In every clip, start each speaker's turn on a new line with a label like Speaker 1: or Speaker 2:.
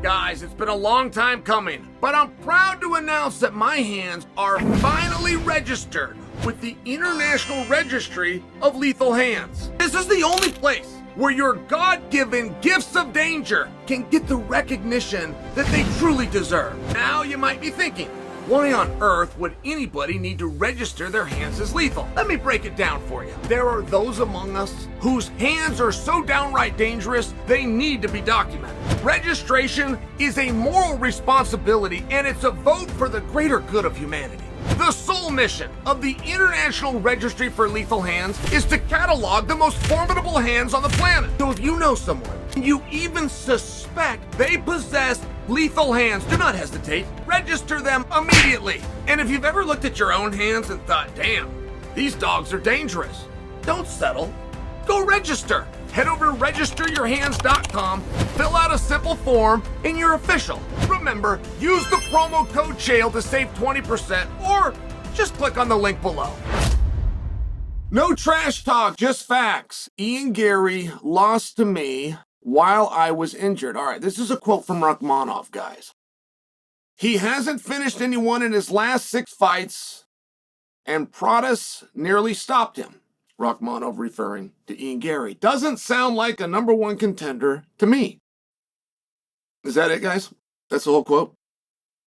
Speaker 1: Guys, it's been a long time coming, but I'm proud to announce that my hands are finally registered with the International Registry of Lethal Hands. This is the only place where your God-given gifts of danger can get the recognition that they truly deserve. Now you might be thinking, why on earth would anybody need to register their hands as lethal? Let me break it down for you. There are those among us whose hands are so downright dangerous, they need to be documented. Registration is a moral responsibility, and it's a vote for the greater good of humanity. The sole mission of the International Registry for Lethal Hands is to catalog the most formidable hands on the planet. So if you know someone, and you even suspect they possess lethal hands, do not hesitate. Register them immediately. And if you've ever looked at your own hands and thought, damn, these dogs are dangerous, don't settle. Go register. Head over to registeryourhands.com, fill out a simple form, and you're official. Remember, use the promo code Chael to save 20%, or just click on the link below. No trash talk, just facts. Garry lost to me while I was injured. All right, this is a quote from Rakhmonov, guys. He hasn't finished anyone in his last 6 fights, and Protas nearly stopped him. Rakhmonov referring to Garry. Doesn't sound like a #1 contender to me. Is that it, guys? That's the whole quote?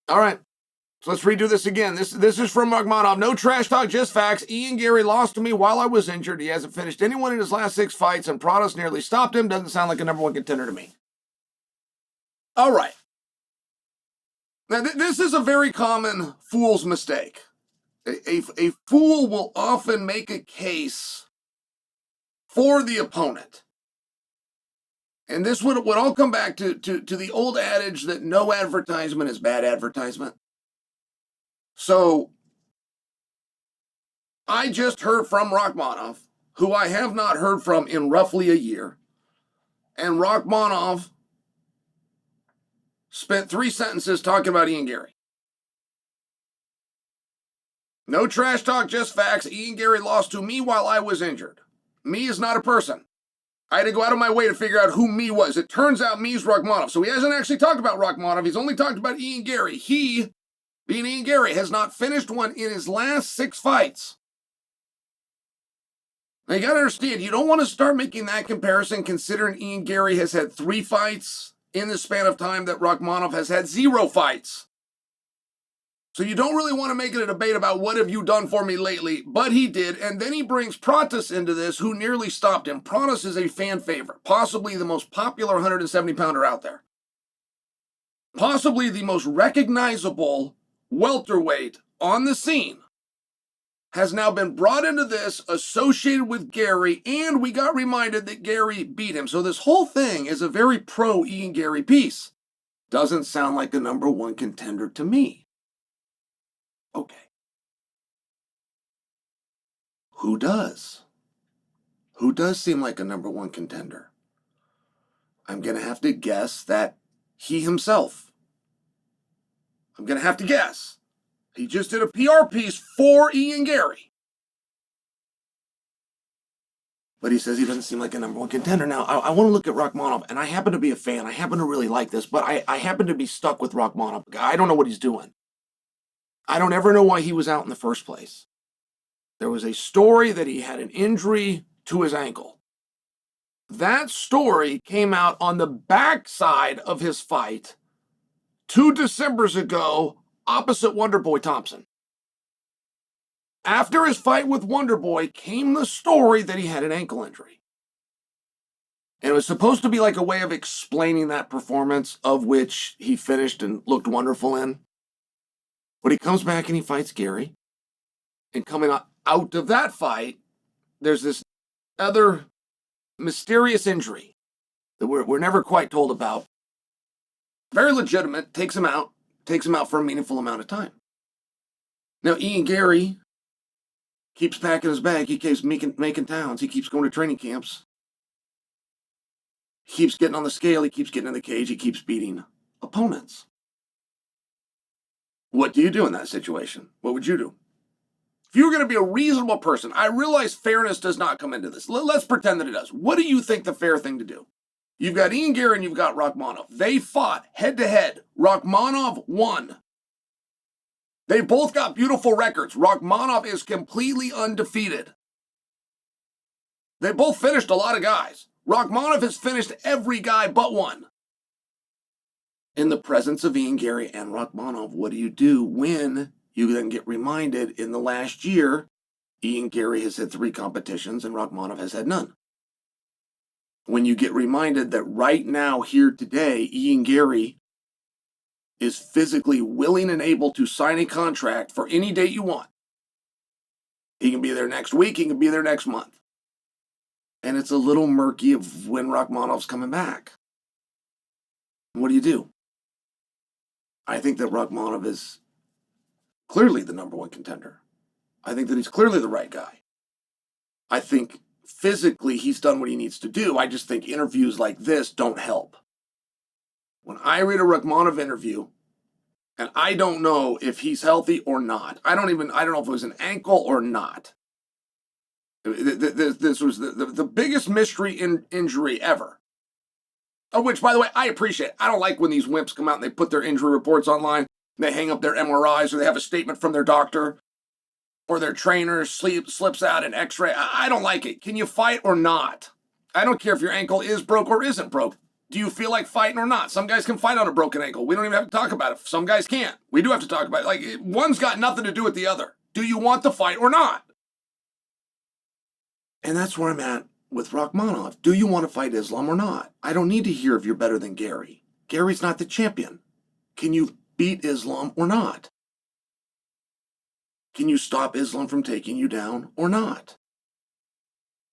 Speaker 1: All right. So let's redo this again. This is from Rakhmonov. No trash talk, just facts. Garry lost to me while I was injured. He hasn't finished anyone in his last 6 fights, and Protas nearly stopped him. Doesn't sound like a #1 contender to me. All right. Now, this is a very common fool's mistake. A fool will often make a case for the opponent. And this would all come back to the old adage that no advertisement is bad advertisement. So I just heard from Rakhmonov, who I have not heard from in roughly a year. And Rakhmonov spent 3 sentences talking about Garry. No trash talk, just facts. Garry lost to me while I was injured. Me is not a person. I had to go out of my way to figure out who me was. It turns out me is Rakhmonov. So he hasn't actually talked about Rakhmonov. He's only talked about Garry. He, being Garry, has not finished one in his last 6 fights. Now you got to understand, you don't want to start making that comparison considering Garry has had 3 fights in the span of time that Rakhmonov has had 0 fights. So you don't really want to make it a debate about what have you done for me lately, but he did, and then he brings Protas into this, who nearly stopped him. Protas is a fan favorite, possibly the most popular 170-pounder out there. Possibly the most recognizable welterweight on the scene has now been brought into this, associated with Garry, and we got reminded that Garry beat him. So this whole thing is a very pro-Garry piece. Doesn't sound like a #1 contender to me. Okay. Who does? Who does seem like a #1 contender? I'm going to have to guess that he himself. I'm going to have to guess. He just did a PR piece for Garry. But he says he doesn't seem like a #1 contender. Now, I want to look at Rakhmonov, and I happen to be a fan. I happen to really like this, but I happen to be stuck with Rakhmonov. I don't know what he's doing. I don't ever know why he was out in the first place. There was a story that he had an injury to his ankle. That story came out on the backside of his fight 2 Decembers ago opposite Wonderboy Thompson. After his fight with Wonderboy came the story that he had an ankle injury. And it was supposed to be like a way of explaining that performance, of which he finished and looked wonderful in. But he comes back and he fights Garry. And coming out of that fight, there's this other mysterious injury that we're never quite told about. Very legitimate, takes him out for a meaningful amount of time. Now, Garry keeps packing his bag. He keeps making towns. He keeps going to training camps. He keeps getting on the scale. He keeps getting in the cage. He keeps beating opponents. What do you do in that situation? What would you do? If you were going to be a reasonable person, I realize fairness does not come into this. Let's pretend that it does. What do you think the fair thing to do? You've got Ian Garry and you've got Rakhmonov. They fought head-to-head. Rakhmonov won. They both got beautiful records. Rakhmonov is completely undefeated. They both finished a lot of guys. Rakhmonov has finished every guy but one. In the presence of Ian Garry and Rakhmonov, what do when you then get reminded in the last year, Ian Garry has had 3 competitions and Rakhmonov has had none? When you get reminded that right now, here today, Ian Garry is physically willing and able to sign a contract for any date you want. He can be there next week, he can be there next month. And it's a little murky of when Rakhmonov's coming back. What do? I think that Rakhmonov is clearly the #1 contender. I think that he's clearly the right guy. I think physically he's done what he needs to do. I just think interviews like this don't help. When I read a Rakhmonov interview, and I don't know if he's healthy or not. I don't know if it was an ankle or not. This was the biggest mystery injury ever. Of which, by the way, I appreciate. I don't like when these wimps come out and they put their injury reports online. They hang up their MRIs or they have a statement from their doctor or their trainer slips out an x-ray. I don't like it. Can you fight or not? I don't care if your ankle is broke or isn't broke. Do you feel like fighting or not? Some guys can fight on a broken ankle. We don't even have to talk about it. Some guys can't. We do have to talk about it. Like, one's got nothing to do with the other. Do you want to fight or not? And that's where I'm at with Rakhmonov. Do you want to fight Islam or not? I don't need to hear if you're better than Garry. Gary's not the champion. Can you beat Islam or not? Can you stop Islam from taking you down or not?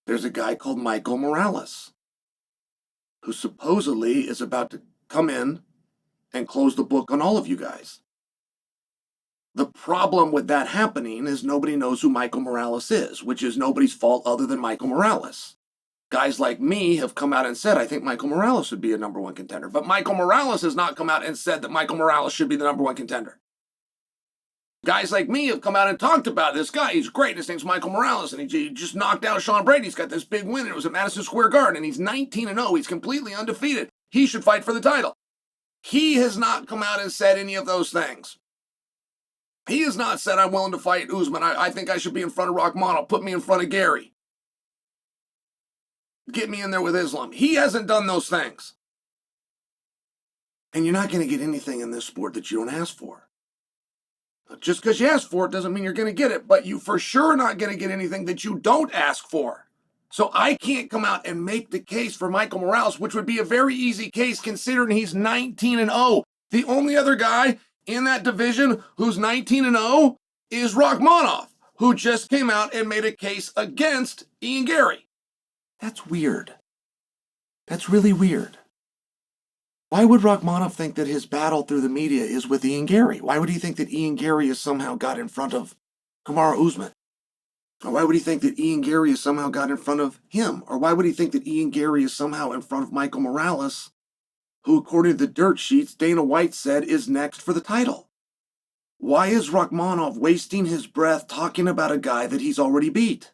Speaker 1: There's a guy called Michael Morales who supposedly is about to come in and close the book on all of you guys. The problem with that happening is nobody knows who Michael Morales is, which is nobody's fault other than Michael Morales. Guys like me have come out and said, I think Michael Morales would be a #1 contender. But Michael Morales has not come out and said that Michael Morales should be the #1 contender. Guys like me have come out and talked about this guy. He's great. His name's Michael Morales, and he just knocked out Sean Brady. He's got this big win. It was at Madison Square Garden, and he's 19-0. He's completely undefeated. He should fight for the title. He has not come out and said any of those things. He has not said, I'm willing to fight Usman. I think I should be in front of Rakhmonov. Put me in front of Garry. Get me in there with Islam. He hasn't done those things. And you're not going to get anything in this sport that you don't ask for. Just because you ask for it doesn't mean you're going to get it, but you for sure are not going to get anything that you don't ask for. So I can't come out and make the case for Michael Morales, which would be a very easy case considering he's 19-0. The only other guy in that division who's 19-0 is Rakhmonov, who just came out and made a case against Ian Garry. That's weird. That's really weird. Why would Rakhmonov think that his battle through the media is with Ian Garry? Why would he think that Ian Garry has somehow got in front of Kamaru Usman? Or why would he think that Ian Garry has somehow got in front of him? Or why would he think that Ian Garry is somehow in front of Michael Morales, who, according to the dirt sheets, Dana White said is next for the title? Why is Rakhmonov wasting his breath talking about a guy that he's already beat?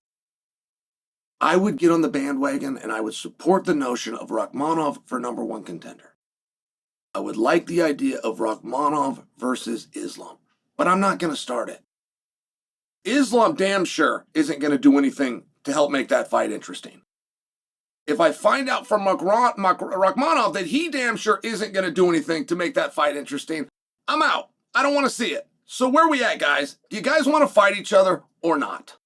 Speaker 1: I would get on the bandwagon and I would support the notion of Rakhmonov for #1 contender. I would like the idea of Rakhmonov versus Islam, but I'm not going to start it. Islam damn sure isn't going to do anything to help make that fight interesting. If I find out from Rakhmonov that he damn sure isn't going to do anything to make that fight interesting, I'm out. I don't want to see it. So where we at, guys? Do you guys want to fight each other or not?